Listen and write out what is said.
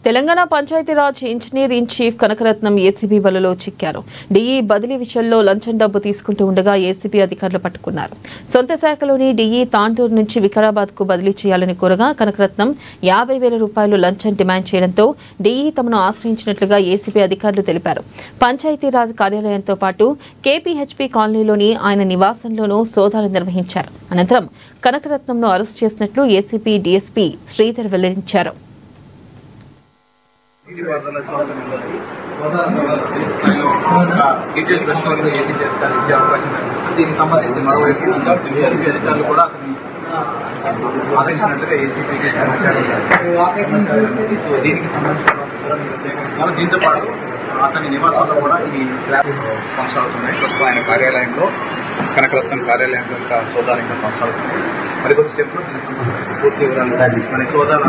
Telangana Panchayati Raj engineer in chief Kanakaratnam ACB వలలో చిక్కారు. DE బదిలీ విషయంలో లంచం డబ్బు తీసుకుంటూ ఉండగా ఏసీబీ అధికారులు పట్టుకున్నారు. సొంత శాఖలోని డీఈ తాండూరు నుంచి వికారాబాద్ కు బదిలీ చేయాలని కోరగా కనకరత్నం 50,000 రూపాయలు లంచం డిమాండ్ చేయడంతో డీఈ తమను ఆశ్రయించినట్లుగా ఏసీబీ అధికారులు తెలిపారు. పంచాయతీరాజ్ కార్యాలయంతో పాటు కేపీహెచ్పీ కాలనీలోని ఆయన నివాసంలోనూ సోదాలు నిర్వహించారు. అనంతరం కనకరత్నంను అరెస్ట్ చేసినట్లు ఏసీబీ డీఎస్పీ శ్రీధర్ వెల్లడించారు. డీటెయిల్ ప్రశ్నలకు ఏసీబీ అధికారులు ఇచ్చే అవకాశం కనిపిస్తుంది. దీనికి సంబంధించి మరోవైపు ఏసీబీ అధికారులు కూడా అతను ఆదేశించినట్లుగా ఏసీబీకి సమాచారం. సో దీనికి సంబంధించిన దీంతో పాటు అతని నివాసంలో కూడా ఈ కొనసాగుతున్నాయి. ప్రస్తుతం ఆయన కార్యాలయంలో కనకరత్నం కార్యాలయంలో ఇంకా సోదాలు ఇంకా కొనసాగుతున్నాయి. మరికొద్దిసేపు పూర్తి వివరాలు సోదాలు